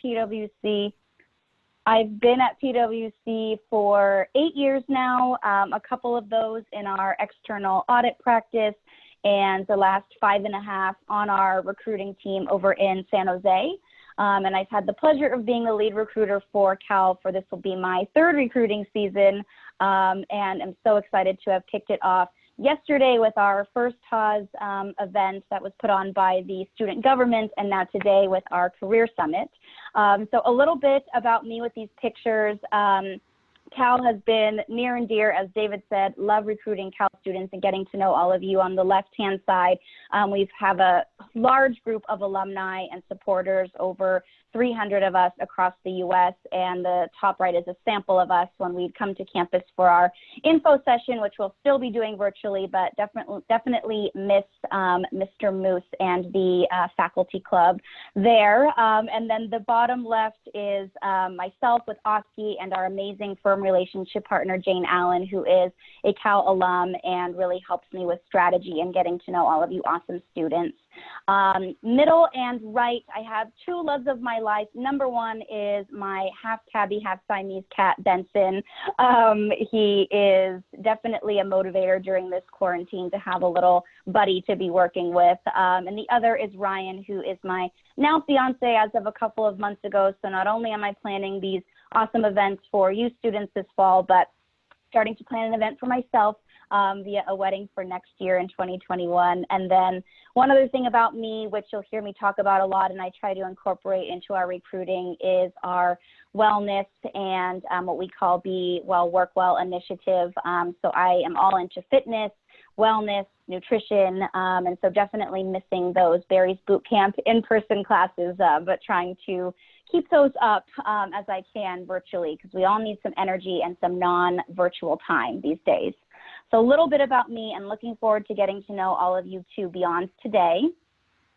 PwC. I've been at PwC for 8 years now, a couple of those in our external audit practice, and the last 5.5 on our recruiting team over in San Jose. And I've had the pleasure of being the lead recruiter for Cal for this will be my 3rd recruiting season, and I'm so excited to have kicked it off yesterday with our first Haas event that was put on by the student government, and now today with our career summit. So a little bit about me with these pictures. Cal has been near and dear, as David said, love recruiting Cal students and getting to know all of you. On the left-hand side, we have a large group of alumni and supporters, over 300 of us across the U.S., and the top right is a sample of us when we come to campus for our info session, which we'll still be doing virtually, but definitely miss Mr. Moose and the faculty club there. And then the bottom left is myself with Oski and our amazing firm relationship partner, Jane Allen, who is a Cal alum and really helps me with strategy and getting to know all of you awesome students. Middle and right, I have 2 loves of my life. Number 1 is my half tabby, half Siamese cat, Benson. He is definitely a motivator during this quarantine to have a little buddy to be working with. And the other is Ryan, who is my now fiance as of a couple of months ago. So not only am I planning these awesome events for you students this fall, but starting to plan an event for myself via a wedding for next year in 2021. And then one other thing about me, which you'll hear me talk about a lot and I try to incorporate into our recruiting, is our wellness and what we call Be Well, Work Well initiative. So I am all into fitness, wellness, nutrition, and so definitely missing those Barry's Boot Camp in-person classes, but trying to keep those up as I can virtually, because we all need some energy and some non-virtual time these days. So a little bit about me, and looking forward to getting to know all of you too beyond today.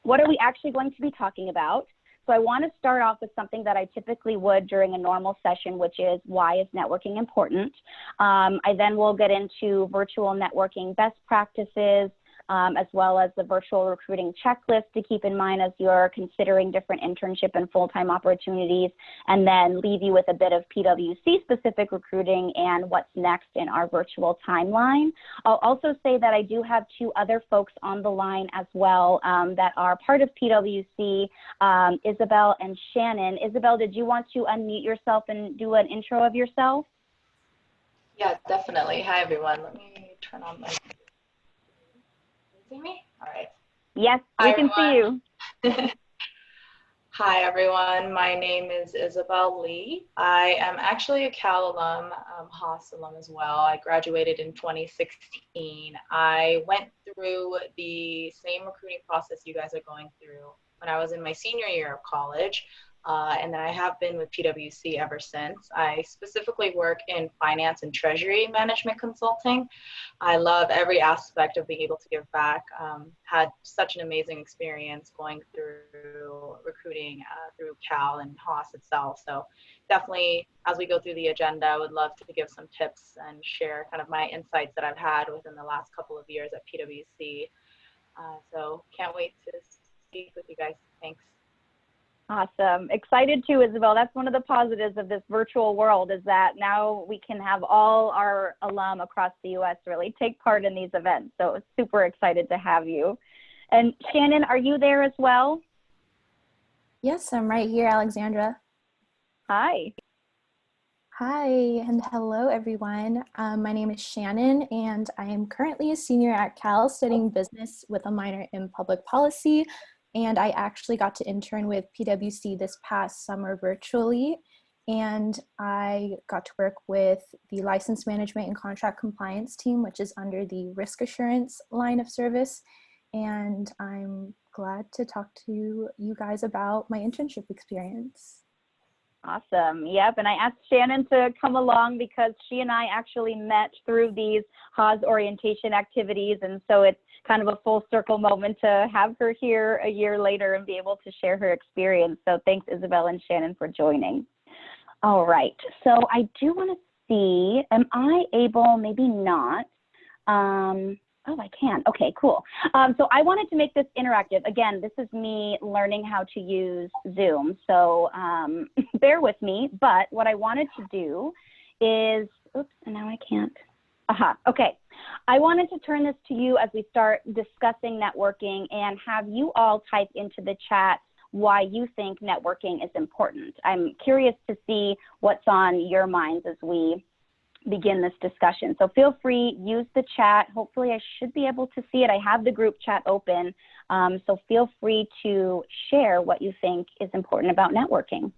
What are we actually going to be talking about? So I want to start off with something that I typically would during a normal session, which is, why is networking important? I then will get into virtual networking best practices, as well as the virtual recruiting checklist to keep in mind as you're considering different internship and full-time opportunities, and then leave you with a bit of PwC-specific recruiting and what's next in our virtual timeline. I'll also say that I do have 2 other folks on the line as well that are part of PwC, Isabel and Shannon. Isabel, did you want to unmute yourself and do an intro of yourself? Yeah, definitely. Hi, everyone. Let me turn on my... See me? All right. Yes, we can see you. Hi, everyone. My name is Isabel Lee. I am actually a Cal alum, Haas alum as well. I graduated in 2016. I went through the same recruiting process you guys are going through when I was in my senior year of college. And then I have been with PwC ever since. I specifically work in finance and treasury management consulting. I love every aspect of being able to give back. Had such an amazing experience going through recruiting through Cal and Haas itself. So definitely, as we go through the agenda, I would love to give some tips and share kind of my insights that I've had within the last couple of years at PwC. So can't wait to speak with you guys. Thanks. Awesome. Excited too, Isabel. That's one of the positives of this virtual world, is that now we can have all our alum across the U.S. really take part in these events. So super excited to have you. And Shannon, are you there as well? Yes, I'm right here, Alexandra. Hi. Hi, and hello, everyone. My name is Shannon, and I am currently a senior at Cal studying business with a minor in public policy. And I actually got to intern with PwC this past summer virtually. And I got to work with the license management and contract compliance team, which is under the risk assurance line of service. And I'm glad to talk to you guys about my internship experience. Awesome. Yep. And I asked Shannon to come along because she and I actually met through these Haas orientation activities. And so it's kind of a full circle moment to have her here a year later and be able to share her experience. So thanks, Isabel and Shannon, for joining. All right. So I do want to see, am I able, maybe not. Oh, I can. Okay, cool. So I wanted to make this interactive. Again, this is me learning how to use Zoom, so bear with me. But what I wanted to do is, oops, and now I can't. Aha, okay. I wanted to turn this to you as we start discussing networking and have you all type into the chat why you think networking is important. I'm curious to see what's on your minds as we begin this discussion. So feel free, use the chat. Hopefully I should be able to see it. I have the group chat open. So feel free to share what you think is important about networking.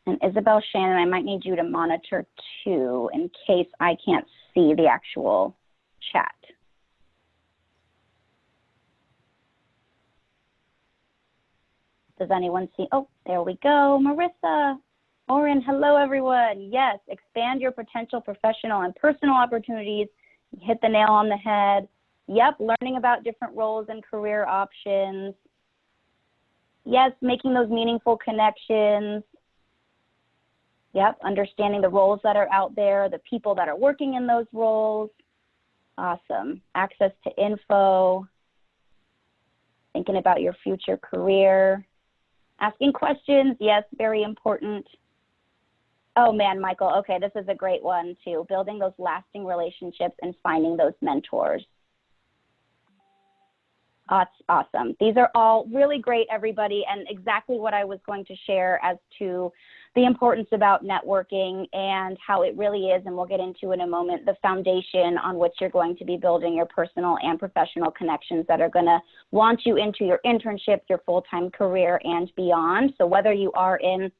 And Isabel, Shannon, I might need you to monitor too in case I can't see the actual chat. Does anyone see? Oh, there we go. Marissa, Oren, hello everyone. Yes, expand your potential professional and personal opportunities. You hit the nail on the head. Yep, learning about different roles and career options. Yes, making those meaningful connections. Yep, understanding the roles that are out there, the people that are working in those roles. Awesome. Access to info. Thinking about your future career. Asking questions, yes, very important. Oh man, Michael, okay, this is a great one too. Building those lasting relationships and finding those mentors. That's awesome. These are all really great, everybody, and exactly what I was going to share as to the importance about networking and how it really is, and we'll get into in a moment, the foundation on which you're going to be building your personal and professional connections that are going to launch you into your internship, your full-time career, and beyond. So whether you are in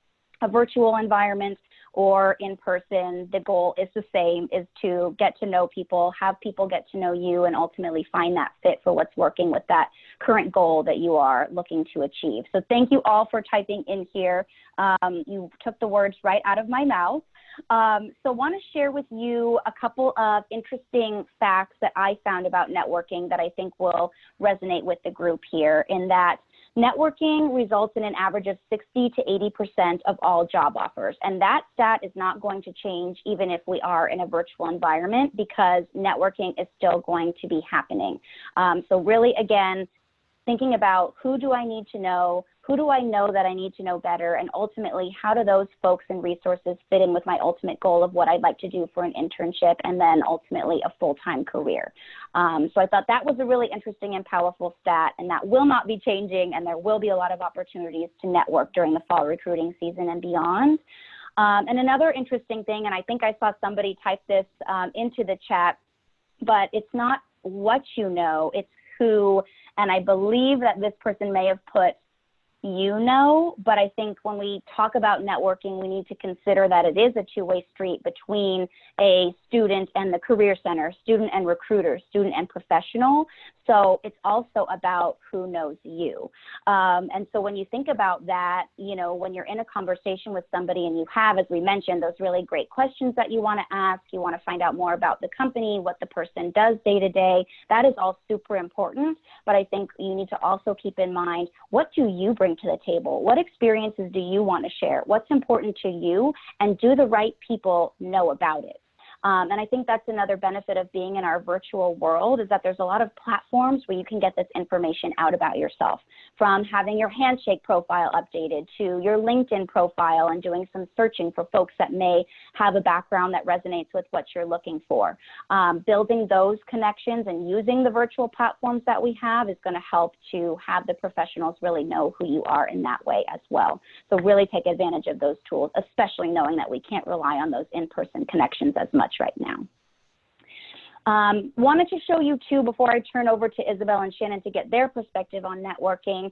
a virtual environment or in person, the goal is the same, is to get to know people, have people get to know you, and ultimately find that fit for what's working with that current goal that you are looking to achieve. So thank you all for typing in here. You took the words right out of my mouth. So want to share with you a couple of interesting facts that I found about networking that I think will resonate with the group here, in that networking results in an average of 60 to 80% of all job offers. And that stat is not going to change even if we are in a virtual environment, because networking is still going to be happening. So really, again, thinking about who do I need to know, who do I know that I need to know better, and ultimately how do those folks and resources fit in with my ultimate goal of what I'd like to do for an internship and then ultimately a full-time career. So I thought that was a really interesting and powerful stat, and that will not be changing, and there will be a lot of opportunities to network during the fall recruiting season and beyond. And another interesting thing, and I think I saw somebody type this into the chat, but it's not what you know, it's who, and I believe that this person may have put you know, but I think when we talk about networking, we need to consider that it is a two-way street between a student and the career center, student and recruiter, student and professional. So it's also about who knows you. And so when you think about that, you know, when you're in a conversation with somebody and you have, as we mentioned, those really great questions that you want to ask, you want to find out more about the company, what the person does day to day, that is all super important. But I think you need to also keep in mind, what do you bring to the table? What experiences do you want to share? What's important to you? And do the right people know about it? And I think that's another benefit of being in our virtual world, is that there's a lot of platforms where you can get this information out about yourself, from having your Handshake profile updated to your LinkedIn profile and doing some searching for folks that may have a background that resonates with what you're looking for. Building those connections and using the virtual platforms that we have is going to help to have the professionals really know who you are in that way as well. So really take advantage of those tools, especially knowing that we can't rely on those in-person connections as much right now. Wanted to show you too, before I turn over to Isabel and Shannon to get their perspective on networking,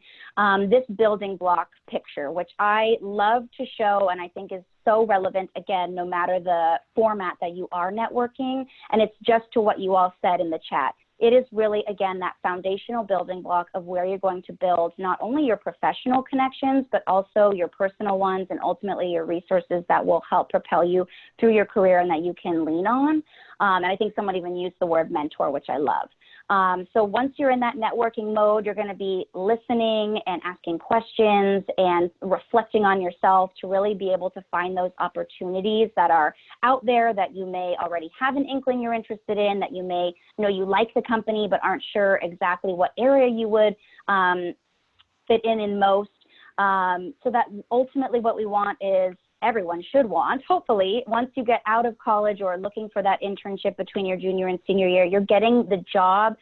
this building block picture, which I love to show and I think is so relevant, again, no matter the format that you are networking. And it's just to what you all said in the chat. It is really, again, that foundational building block of where you're going to build not only your professional connections, but also your personal ones, and ultimately your resources that will help propel you through your career and that you can lean on. And I think someone even used the word mentor, which I love. So once you're in that networking mode, you're going to be listening and asking questions and reflecting on yourself to really be able to find those opportunities that are out there that you may already have an inkling you're interested in, that you may know you like the company but aren't sure exactly what area you would fit in most. So that ultimately what we want is, everyone should want, hopefully, once you get out of college or looking for that internship between your junior and senior year, you're getting the job,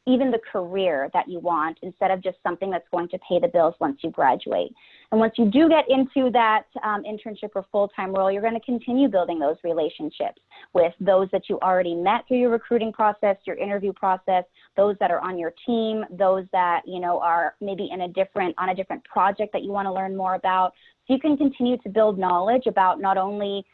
even the career that you want, instead of just something that's going to pay the bills once you graduate. And once you do get into that internship or full-time role, you're going to continue building those relationships with those that you already met through your recruiting process, your interview process, those that are on your team, those that, you know, are maybe on a different project that you want to learn more about. So you can continue to build knowledge about not only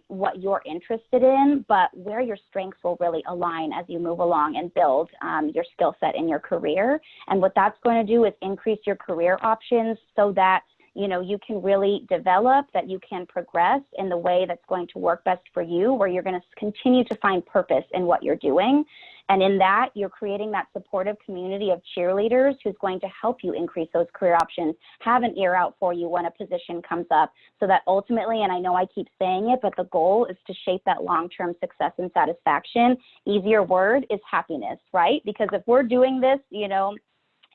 what you're interested in, but where your strengths will really align as you move along and build your skill set in your career. And what that's going to do is increase your career options so that, you know, you can really develop, that you can progress in the way that's going to work best for you, where you're going to continue to find purpose in what you're doing. And in that, you're creating that supportive community of cheerleaders who's going to help you increase those career options, have an ear out for you when a position comes up, so that ultimately, and I know I keep saying it, but the goal is to shape that long-term success and satisfaction. Easier word is happiness, right? Because if we're doing this, you know,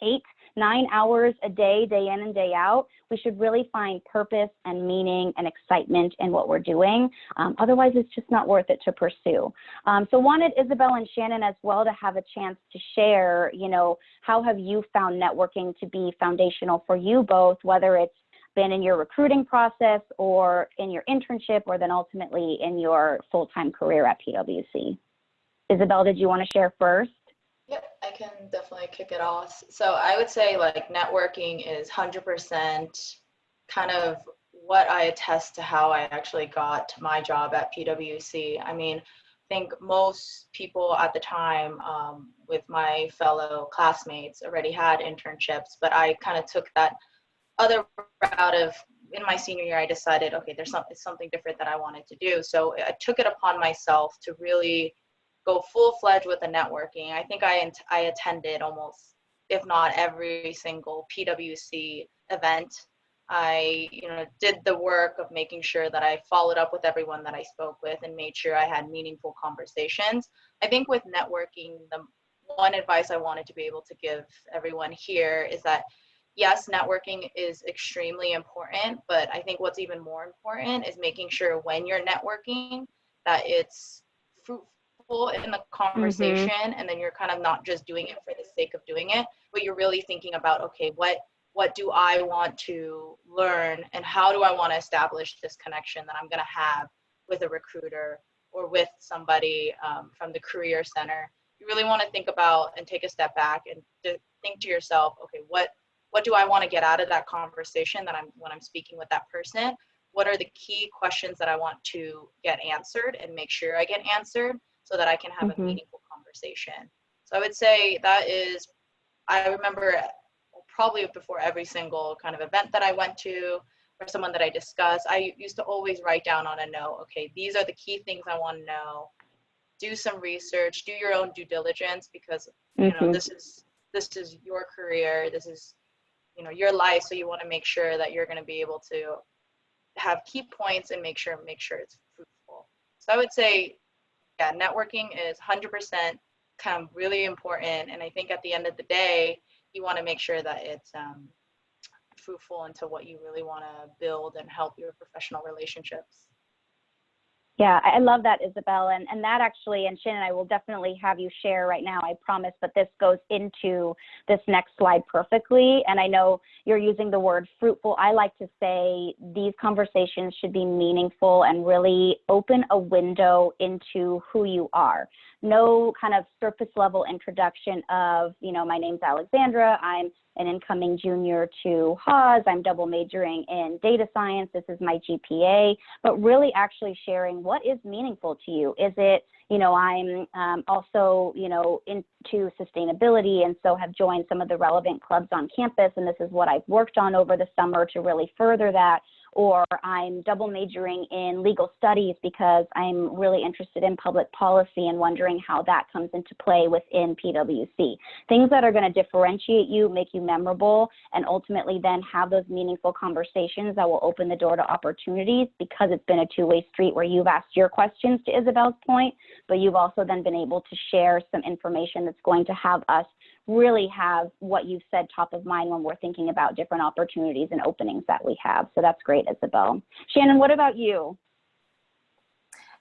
8-9 hours a day, day in and day out, we should really find purpose and meaning and excitement in what we're doing. Otherwise, it's just not worth it to pursue. So wanted Isabel and Shannon as well to have a chance to share, you know, how have you found networking to be foundational for you both, whether it's been in your recruiting process or in your internship, or then ultimately in your full-time career at PwC. Isabel, did you want to share first? Yep, I can definitely kick it off. So I would say like networking is 100% kind of what I attest to how I actually got my job at PwC. I mean, I think most people at the time with my fellow classmates already had internships, but I kind of took that other route of, in my senior year, I decided, okay, there's something different that I wanted to do. So I took it upon myself to really go full-fledged with the networking. I think I attended almost, if not every single PwC event. I, you know, did the work of making sure that I followed up with everyone that I spoke with and made sure I had meaningful conversations. I think with networking, the one advice I wanted to be able to give everyone here is that, yes, networking is extremely important, but I think what's even more important is making sure when you're networking that it's fruitful in the conversation, and then you're kind of not just doing it for the sake of doing it, but you're really thinking about, okay, what do I want to learn, and how do I want to establish this connection that I'm going to have with a recruiter or with somebody from the career center. You really want to think about and take a step back and think to yourself, okay, what do I want to get out of that conversation when I'm speaking with that person? What are the key questions that I want to get answered and make sure I get answered, so that I can have a meaningful conversation. So I would say that is, I remember probably before every single kind of event that I went to or someone that I discussed, I used to always write down on a note, okay, these are the key things I want to know. Do some research, do your own due diligence, because you know, this is your career, this is, you know, your life, so you want to make sure that you're going to be able to have key points and make sure it's fruitful. So I would say, yeah, networking is 100% kind of really important. And I think at the end of the day, you want to make sure that it's fruitful into what you really want to build and help your professional relationships. Yeah, I love that, Isabel. And that actually, and Shannon, I will definitely have you share right now, I promise, but this goes into this next slide perfectly. And I know you're using the word fruitful. I like to say these conversations should be meaningful and really open a window into who you are. No kind of surface level introduction of, you know, my name's Alexandra, I'm an incoming junior to Haas, I'm double majoring in data science, this is my GPA, but really actually sharing what is meaningful to you. Is it, you know, I'm also, you know, into sustainability, and so have joined some of the relevant clubs on campus, and this is what I've worked on over the summer to really further that. or I'm double majoring in legal studies because I'm really interested in public policy and wondering how that comes into play within PwC. Things that are going to differentiate you, make you memorable, and ultimately then have those meaningful conversations that will open the door to opportunities, because it's been a two-way street where you've asked your questions, to Isabel's point, but you've also then been able to share some information that's going to have us really have what you've said top of mind when we're thinking about different opportunities and openings that we have. So that's great, Isabel. Shannon, what about you?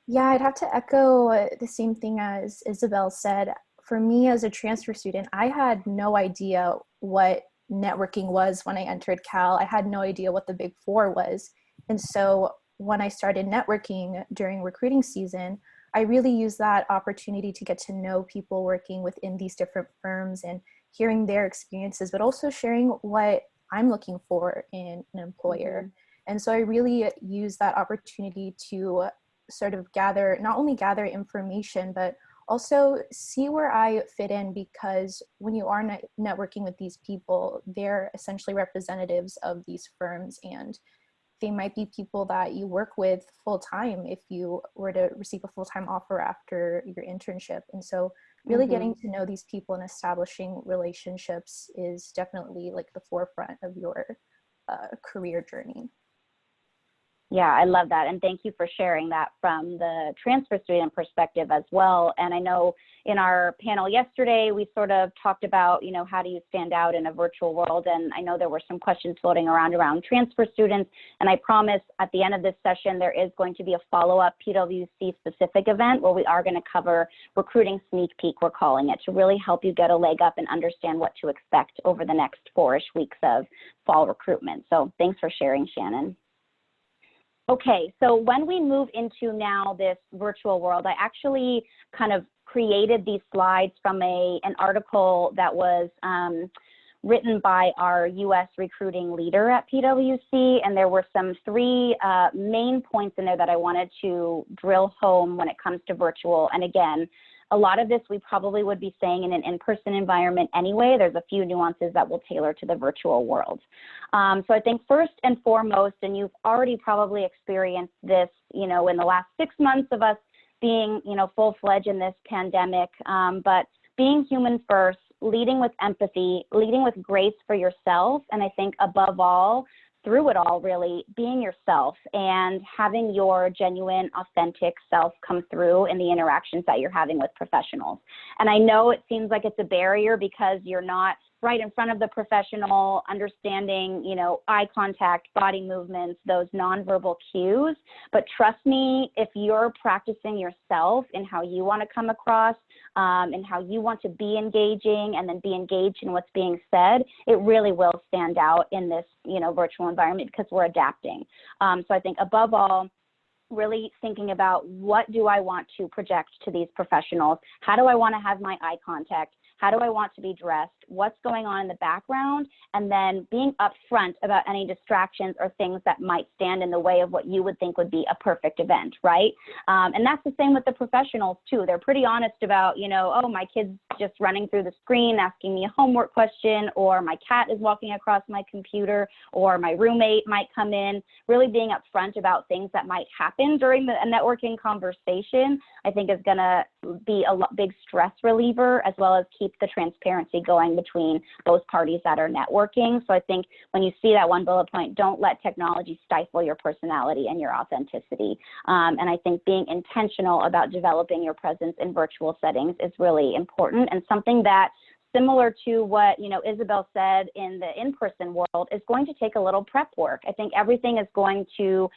Yeah, I'd have to echo the same thing as Isabel said. For me as a transfer student, I had no idea what networking was when I entered Cal. I had no idea what the Big Four was. And so when I started networking during recruiting season, I really used that opportunity to get to know people working within these different firms and hearing their experiences, but also sharing what I'm looking for in an employer. Mm-hmm. And so I really used that opportunity to sort of not only gather information, but also see where I fit in, because when you are networking with these people, they're essentially representatives of these firms, and they might be people that you work with full time if you were to receive a full-time offer after your internship. And so really getting to know these people and establishing relationships is definitely like the forefront of your career journey. Yeah, I love that. And thank you for sharing that from the transfer student perspective as well. And I know in our panel yesterday, we sort of talked about, you know, how do you stand out in a virtual world? And I know there were some questions floating around transfer students. And I promise at the end of this session, there is going to be a follow-up PwC specific event where we are going to cover recruiting sneak peek, we're calling it, to really help you get a leg up and understand what to expect over the next 4-ish weeks of fall recruitment. So thanks for sharing, Shannon. Okay, so when we move into now this virtual world, I actually kind of created these slides from an article that was written by our US recruiting leader at PwC, and there were some 3 main points in there that I wanted to drill home when it comes to virtual. And again, a lot of this we probably would be saying in an in-person environment anyway. There's a few nuances that will tailor to the virtual world. So I think first and foremost, and you've already probably experienced this, you know, in the last 6 months of us being, you know, full-fledged in this pandemic, but being human first, leading with empathy, leading with grace for yourself, and I think above all, through it all, really being yourself and having your genuine, authentic self come through in the interactions that you're having with professionals. And I know it seems like it's a barrier because you're not right in front of the professional, understanding, you know, eye contact, body movements, those nonverbal cues. But trust me, if you're practicing yourself in how you want to come across and how you want to be engaging and then be engaged in what's being said, it really will stand out in this, you know, virtual environment because we're adapting. So I think above all, really thinking about what do I want to project to these professionals? How do I want to have my eye contact? How do I want to be dressed? What's going on in the background? And then being upfront about any distractions or things that might stand in the way of what you would think would be a perfect event, right? And that's the same with the professionals too. They're pretty honest about, you know, oh, my kid's just running through the screen asking me a homework question, or my cat is walking across my computer, or my roommate might come in. Really being upfront about things that might happen during a networking conversation, I think is gonna be a big stress reliever, as well as keep the transparency going between those parties that are networking. So I think when you see that one bullet point, don't let technology stifle your personality and your authenticity. And I think being intentional about developing your presence in virtual settings is really important, and something that, similar to what, you know, Isabel said in the in-person world, is going to take a little prep work. I think everything is going to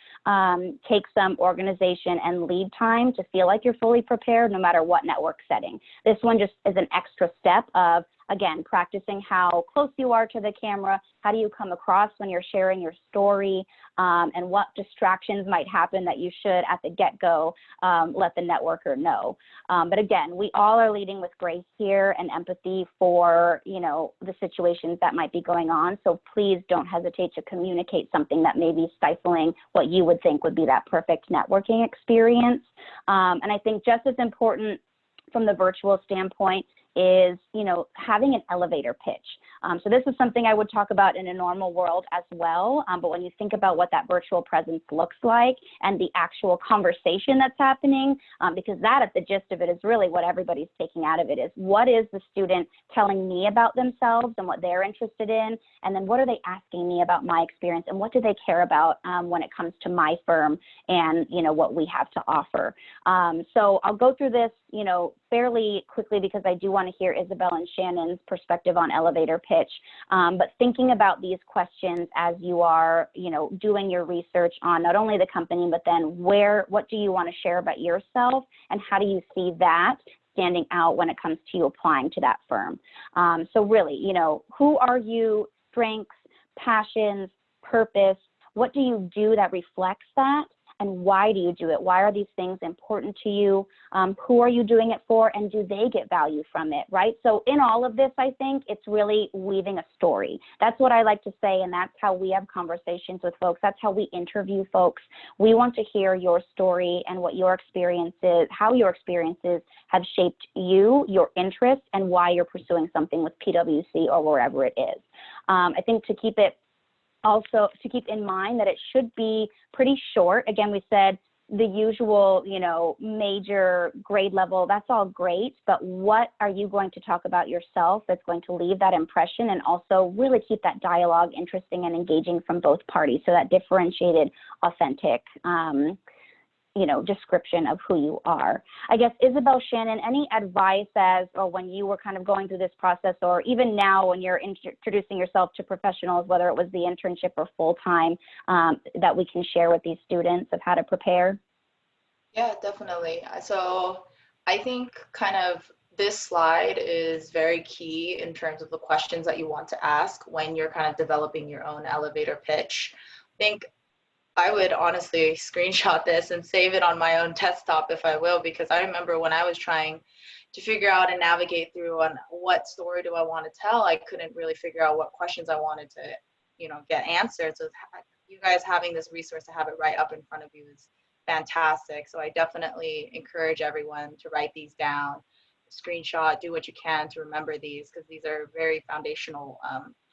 take some organization and lead time to feel like you're fully prepared no matter what network setting. This one just is an extra step of, again, practicing how close you are to the camera, how do you come across when you're sharing your story, and what distractions might happen that you should, at the get-go, let the networker know. But again, we all are leading with grace here and empathy for, you know, the situations that might be going on. So please don't hesitate to communicate something that may be stifling what you would think would be that perfect networking experience. And I think just as important from the virtual standpoint is, you know, having an elevator pitch. So this is something I would talk about in a normal world as well. But when you think about what that virtual presence looks like and the actual conversation that's happening, because that at the gist of it is really what everybody's taking out of it is, what is the student telling me about themselves and what they're interested in? And then what are they asking me about my experience, and what do they care about when it comes to my firm and, you know, what we have to offer? So I'll go through this, you know, fairly quickly because I do want to hear Isabel and Shannon's perspective on elevator pitch. But thinking about these questions as you are, you know, doing your research on not only the company, but then what do you want to share about yourself, and how do you see that standing out when it comes to you applying to that firm? So really, you know, who are you, strengths, passions, purpose, what do you do that reflects that? And why do you do it? Why are these things important to you? Who are you doing it for? And do they get value from it, right? So in all of this, I think it's really weaving a story. That's what I like to say, and that's how we have conversations with folks. That's how we interview folks. We want to hear your story and what your experiences, how your experiences have shaped you, your interests, and why you're pursuing something with PwC or wherever it is. I think to keep in mind that it should be pretty short. Again, we said the usual, you know, major grade level, that's all great, but what are you going to talk about yourself that's going to leave that impression, and also really keep that dialogue interesting and engaging from both parties, so that differentiated, authentic, you know, description of who you are. I guess, Isabel, Shannon, any advice or when you were kind of going through this process, or even now when you're introducing yourself to professionals, whether it was the internship or full-time, that we can share with these students of how to prepare? Yeah, definitely. So I think kind of this slide is very key in terms of the questions that you want to ask when you're kind of developing your own elevator pitch. I think I would honestly screenshot this and save it on my own desktop if I will, because I remember when I was trying to figure out and navigate through on what story do I want to tell, I couldn't really figure out what questions I wanted to, you know, get answered. So you guys having this resource to have it right up in front of you is fantastic. So I definitely encourage everyone to write these down, screenshot, do what you can to remember these, because these are very foundational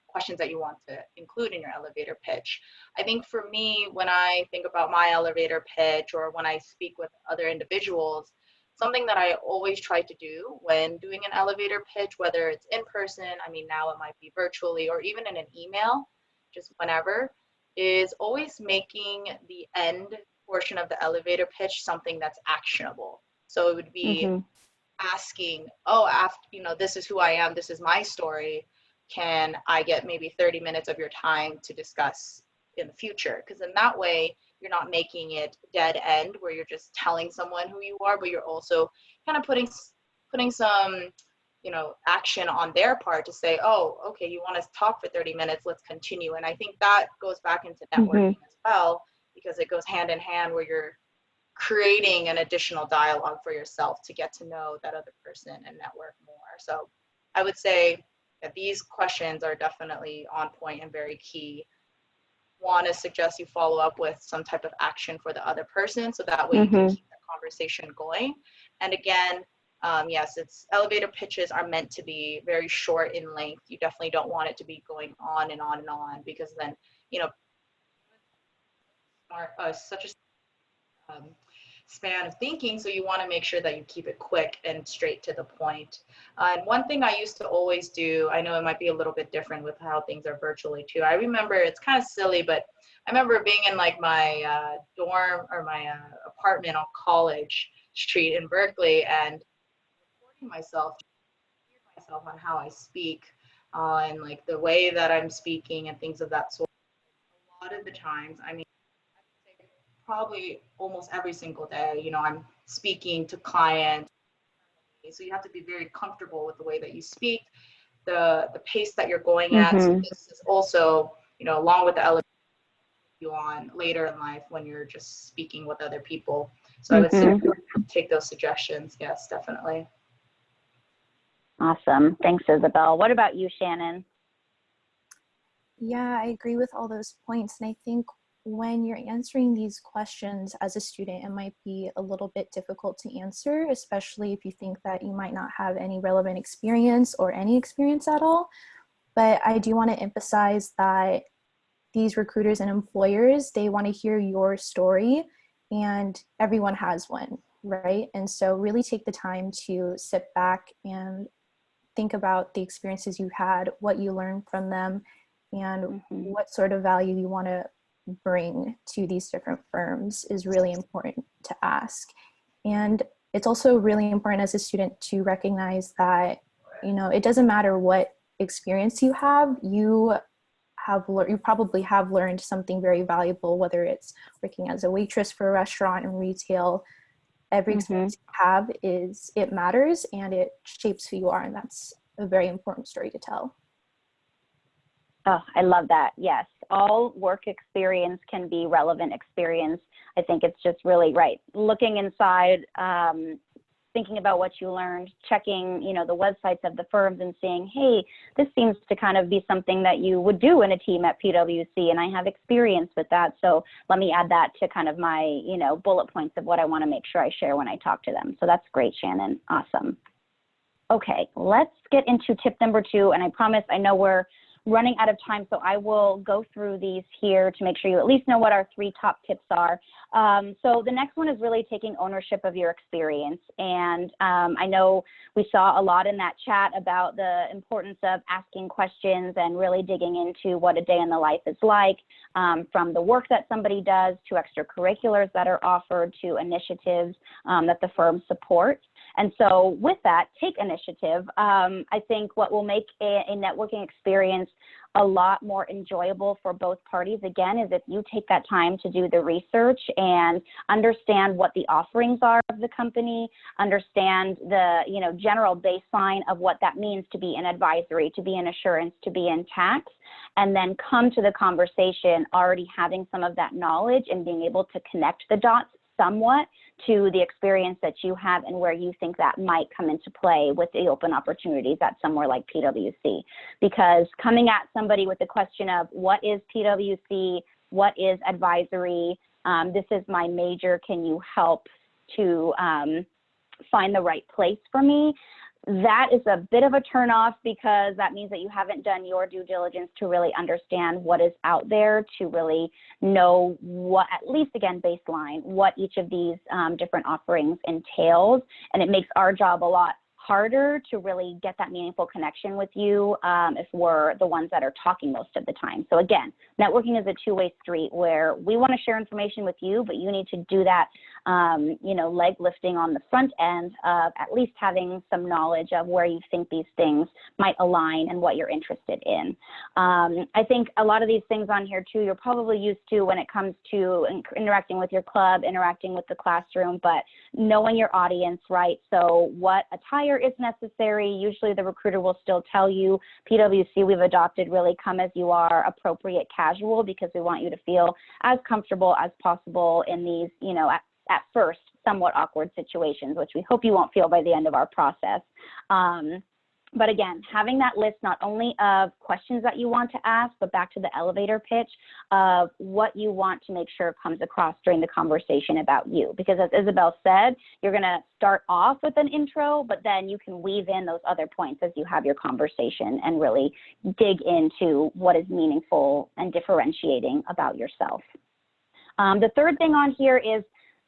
questions that you want to include in your elevator pitch. I think for me, when I think about my elevator pitch or when I speak with other individuals, something that I always try to do when doing an elevator pitch, whether it's in person, I mean, now it might be virtually, or even in an email, just whenever, is always making the end portion of the elevator pitch something that's actionable. So it would be asking, oh, after, you know, this is who I am, this is my story. Can I get maybe 30 minutes of your time to discuss in the future? Because in that way, you're not making it dead end where you're just telling someone who you are, but you're also kind of putting some, you know, action on their part to say, oh, okay, you want to talk for 30 minutes, let's continue. And I think that goes back into networking as well, because it goes hand in hand where you're creating an additional dialogue for yourself to get to know that other person and network more. So I would say that these questions are definitely on point and very key. Want to suggest you follow up with some type of action for the other person, so that way you can keep the conversation going. And again, yes, it's elevator pitches are meant to be very short in length. You definitely don't want it to be going on and on and on, because then, you know, such a span of thinking, so you want to make sure that you keep it quick and straight to the point. And one thing I used to always do, I know it might be a little bit different with how things are virtually too. I remember, it's kind of silly, but I remember being in like my dorm or my apartment on College Street in Berkeley, and recording myself on how I speak and like the way that I'm speaking and things of that sort. A lot of the times, I mean, probably almost every single day, you know, I'm speaking to clients. So you have to be very comfortable with the way that you speak, the pace that you're going at. So this is also, you know, along with the element you on later in life when you're just speaking with other people. So I would say take those suggestions. Yes, definitely. Awesome. Thanks, Isabel. What about you, Shannon? Yeah, I agree with all those points. And I think when you're answering these questions as a student, it might be a little bit difficult to answer, especially if you think that you might not have any relevant experience or any experience at all. But I do want to emphasize that these recruiters and employers, they want to hear your story, and everyone has one, right? And so really take the time to sit back and think about the experiences you had, what you learned from them, and what sort of value you want to bring to these different firms is really important to ask. And it's also really important as a student to recognize that, you know, it doesn't matter what experience you have, you probably have learned something very valuable, whether it's working as a waitress for a restaurant and retail. Every experience you have it matters, and it shapes who you are, and that's a very important story to tell. Oh, I love that. Yes, all work experience can be relevant experience. I think it's just really right. Looking inside, thinking about what you learned, checking, you know, the websites of the firms and saying, hey, this seems to kind of be something that you would do in a team at PwC, and I have experience with that. So let me add that to kind of my, you know, bullet points of what I want to make sure I share when I talk to them. So that's great, Shannon. Awesome. Okay, let's get into tip number 2. And I promise, I know we're running out of time, so I will go through these here to make sure you at least know what our 3 top tips are. So the next one is really taking ownership of your experience. And I know we saw a lot in that chat about the importance of asking questions and really digging into what a day in the life is like, from the work that somebody does to extracurriculars that are offered to initiatives that the firm supports. And so with that, take initiative. I think what will make a networking experience a lot more enjoyable for both parties, again, is if you take that time to do the research and understand what the offerings are of the company, understand the, you know, general baseline of what that means to be in advisory, to be in assurance, to be in tax, and then come to the conversation already having some of that knowledge and being able to connect the dots somewhat to the experience that you have and where you think that might come into play with the open opportunities at somewhere like PwC. Because coming at somebody with the question of what is PwC, what is advisory, this is my major, can you help to find the right place for me? That is a bit of a turnoff, because that means that you haven't done your due diligence to really understand what is out there, to really know what, at least again, baseline, what each of these different offerings entails. And it makes our job a lot harder to really get that meaningful connection with you if we're the ones that are talking most of the time. So again, networking is a two-way street where we want to share information with you, but you need to do that, you know, leg lifting on the front end of at least having some knowledge of where you think these things might align and what you're interested in. I think a lot of these things on here too, you're probably used to when it comes to interacting with your club, interacting with the classroom, but knowing your audience, right? So what attire is necessary. Usually the recruiter will still tell you, PwC, we've adopted really come as you are, appropriate casual, because we want you to feel as comfortable as possible in these, you know, at first somewhat awkward situations, which we hope you won't feel by the end of our process. But again, having that list not only of questions that you want to ask, but back to the elevator pitch of what you want to make sure comes across during the conversation about you. Because as Isabel said, you're going to start off with an intro, but then you can weave in those other points as you have your conversation and really dig into what is meaningful and differentiating about yourself. The third thing on here is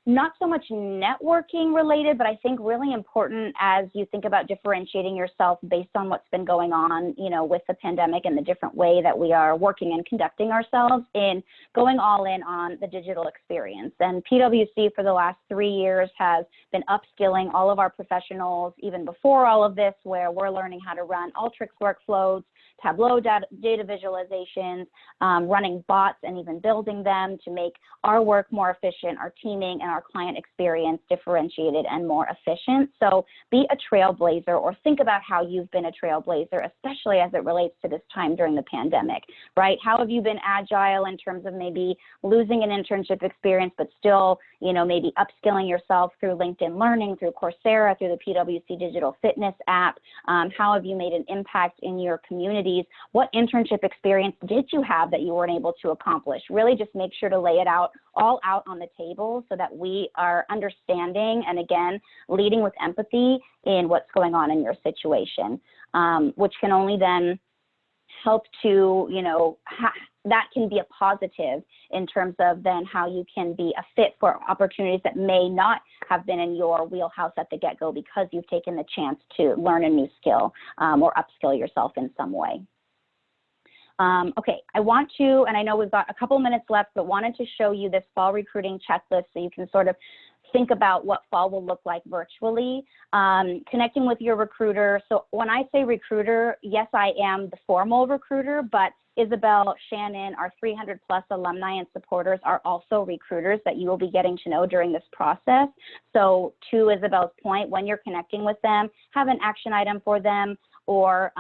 not so much networking related, but I think really important as you think about differentiating yourself based on what's been going on, you know, with the pandemic and the different way that we are working and conducting ourselves, in going all in on the digital experience. And PwC for the last 3 years has been upskilling all of our professionals, even before all of this, where we're learning how to run Alteryx workflows, Tableau data visualizations, running bots and even building them to make our work more efficient, our teaming and our our client experience differentiated and more efficient. So be a trailblazer, or think about how you've been a trailblazer, especially as it relates to this time during the pandemic, right? How have you been agile in terms of maybe losing an internship experience, but still, you know, maybe upskilling yourself through LinkedIn Learning, through Coursera, through the PwC Digital Fitness app? How have you made an impact in your communities? What internship experience did you have that you weren't able to accomplish? Really just make sure to lay it out, all out on the table, so that we are understanding and, again, leading with empathy in what's going on in your situation, which can only then help to, you know, that can be a positive in terms of then how you can be a fit for opportunities that may not have been in your wheelhouse at the get-go, because you've taken the chance to learn a new skill or upskill yourself in some way. Okay, I want to, and I know we've got a couple minutes left, but wanted to show you this fall recruiting checklist so you can sort of think about what fall will look like virtually. Connecting with your recruiter. So when I say recruiter, yes, I am the formal recruiter, but Isabel, Shannon, our 300+ alumni and supporters are also recruiters that you will be getting to know during this process. So to Isabel's point, when you're connecting with them, have an action item for them, or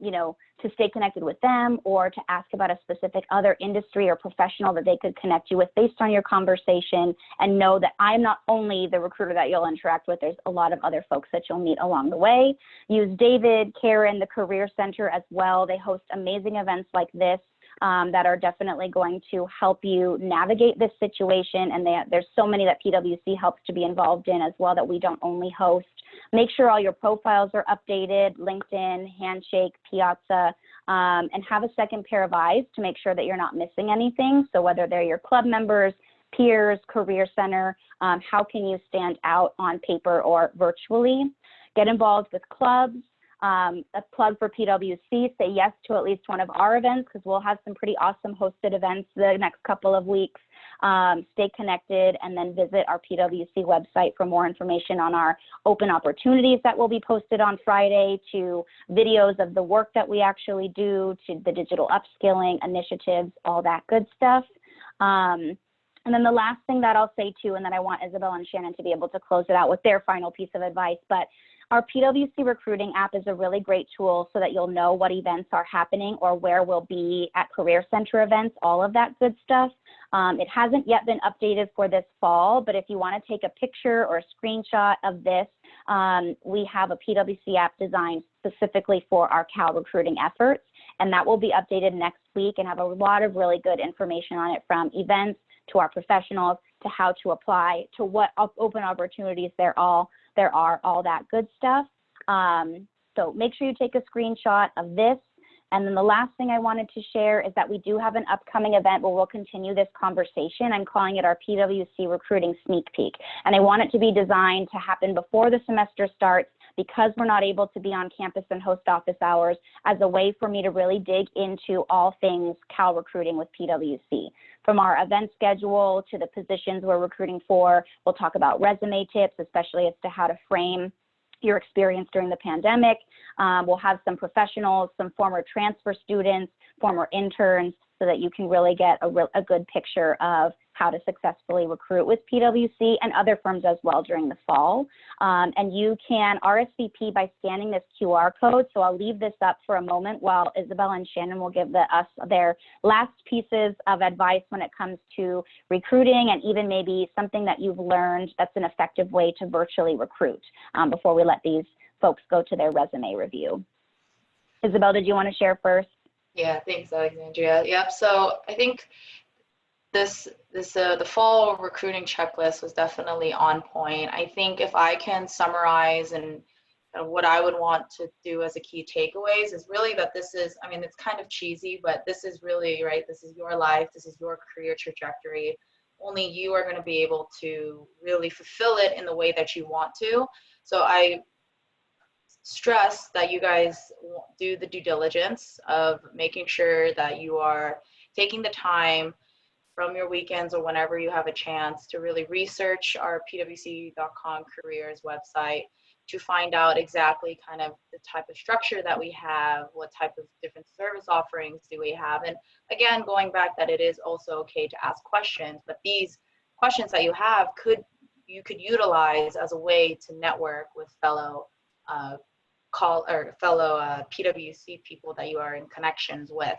you know, to stay connected with them, or to ask about a specific other industry or professional that they could connect you with based on your conversation, and know that I'm not only the recruiter that you'll interact with, there's a lot of other folks that you'll meet along the way. Use David, Karen, the Career Center as well. They host amazing events like this that are definitely going to help you navigate this situation, and there's so many that PwC helps to be involved in as well that we don't only host. Make sure all your profiles are updated, LinkedIn, Handshake, Piazza, and have a second pair of eyes to make sure that you're not missing anything. So whether they're your club members, peers, Career Center, how can you stand out on paper or virtually? Get involved with clubs. A plug for PwC, say yes to at least one of our events, because we'll have some pretty awesome hosted events the next couple of weeks. Stay connected, and then visit our PwC website for more information on our open opportunities that will be posted on Friday, to videos of the work that we actually do, to the digital upskilling initiatives, all that good stuff. And then the last thing that I'll say too, and then I want Isabel and Shannon to be able to close it out with their final piece of advice, but our PwC recruiting app is a really great tool so that you'll know what events are happening or where we'll be at Career Center events, all of that good stuff. It hasn't yet been updated for this fall, but if you want to take a picture or a screenshot of this, we have a PwC app designed specifically for our Cal recruiting efforts, and that will be updated next week and have a lot of really good information on it, from events to our professionals to how to apply to what open opportunities there are, all that good stuff. So make sure you take a screenshot of this. And then the last thing I wanted to share is that we do have an upcoming event where we'll continue this conversation. I'm calling it our PwC Recruiting Sneak Peek. And I want it to be designed to happen before the semester starts, because we're not able to be on campus and host office hours, as a way for me to really dig into all things Cal recruiting with PwC. From our event schedule to the positions we're recruiting for, we'll talk about resume tips, especially as to how to frame your experience during the pandemic. We'll have some professionals, some former transfer students, former interns, so that you can really get a good picture of how to successfully recruit with PwC and other firms as well during the fall. And you can RSVP by scanning this QR code. So I'll leave this up for a moment while Isabel and Shannon will give us their last pieces of advice when it comes to recruiting, and even maybe something that you've learned that's an effective way to virtually recruit, before we let these folks go to their resume review. Isabel, did you want to share first? Yeah, thanks, Alexandria. Yep. So I think the fall recruiting checklist was definitely on point. I think if I can summarize and what I would want to do as a key takeaways is really that this is, I mean, it's kind of cheesy, but this is really, right, this is your life, this is your career trajectory. Only you are going to be able to really fulfill it in the way that you want to. So I stress that you guys do the due diligence of making sure that you are taking the time from your weekends or whenever you have a chance to really research our pwc.com careers website to find out exactly kind of the type of structure that we have, what type of different service offerings do we have. And again, going back that it is also okay to ask questions, but these questions that you have could you could utilize as a way to network with fellow PWC people that you are in connections with.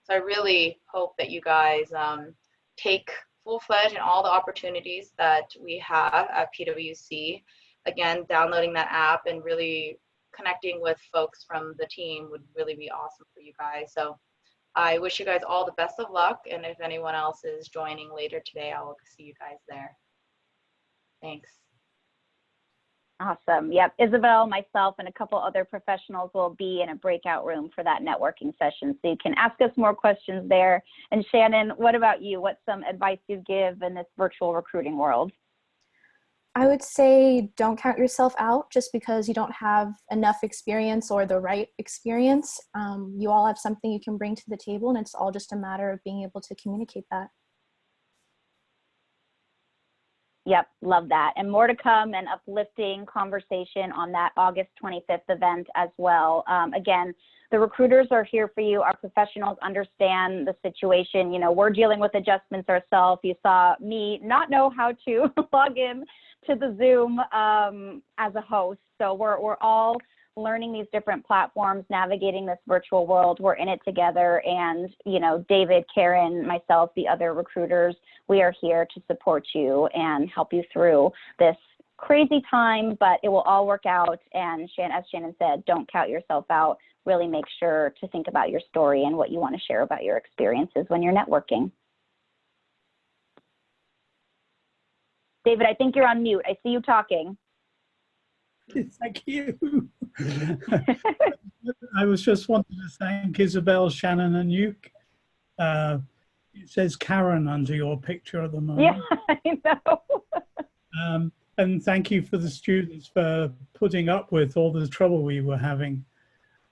So I really hope that you guys take full-fledged in all the opportunities that we have at PWC. Again, downloading that app and really connecting with folks from the team would really be awesome for you guys. So I wish you guys all the best of luck. And if anyone else is joining later today, I will see you guys there. Thanks. Awesome. Yep. Isabel, myself, and a couple other professionals will be in a breakout room for that networking session. So you can ask us more questions there. And Shannon, what about you? What's some advice you give in this virtual recruiting world? I would say don't count yourself out just because you don't have enough experience or the right experience. You all have something you can bring to the table, and it's all just a matter of being able to communicate that. Yep, love that. And more to come, and uplifting conversation on that August 25th event as well. Again, the recruiters are here for you. Our professionals understand the situation. You know, we're dealing with adjustments ourselves. You saw me not know how to log in to the Zoom as a host. So we're all learning these different platforms, navigating this virtual world. We're in it together. And, you know, David, Karen, myself, the other recruiters, we are here to support you and help you through this crazy time, but it will all work out. And as Shannon said, don't count yourself out. Really make sure to think about your story and what you want to share about your experiences when you're networking. David, I think you're on mute. I see you talking. Thank you. I was just wanting to thank Isabel, Shannon, and you. It says Karen under your picture at the moment. Yeah, I know. And thank you for the students for putting up with all the trouble we were having.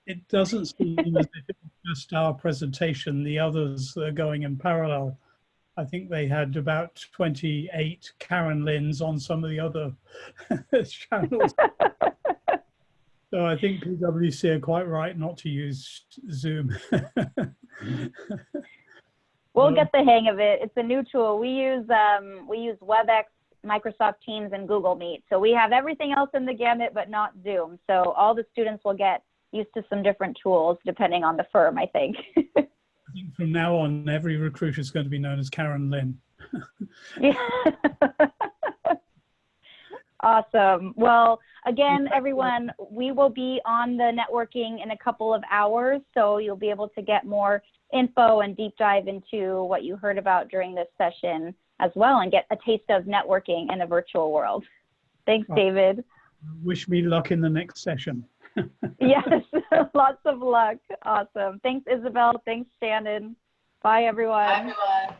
It doesn't seem as if it was just our presentation. The others are going in parallel. I think they had about 28 Karen Lynns on some of the other channels. So I think PwC are quite right not to use Zoom. We'll get the hang of it. It's a new tool. We use WebEx, Microsoft Teams, and Google Meet. So we have everything else in the gamut, but not Zoom. So all the students will get used to some different tools depending on the firm, I think. I think from now on, every recruiter is going to be known as Karen Lynn. Yeah. Awesome. Well, again, everyone, we will be on the networking in a couple of hours, so you'll be able to get more info and deep dive into what you heard about during this session as well, and get a taste of networking in a virtual world. Thanks, David. Wish me luck in the next session. Yes, lots of luck. Awesome. Thanks, Isabel. Thanks, Shannon. Bye, everyone. Bye, everyone.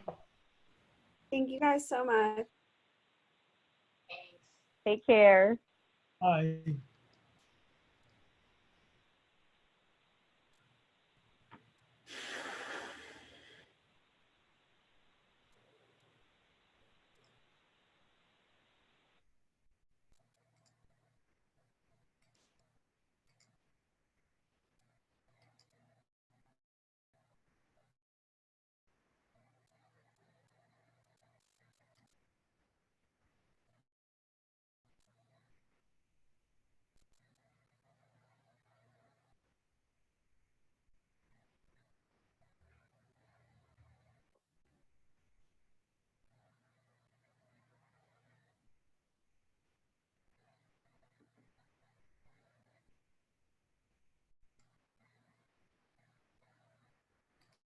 Thank you guys so much. Thanks. Take care. Bye.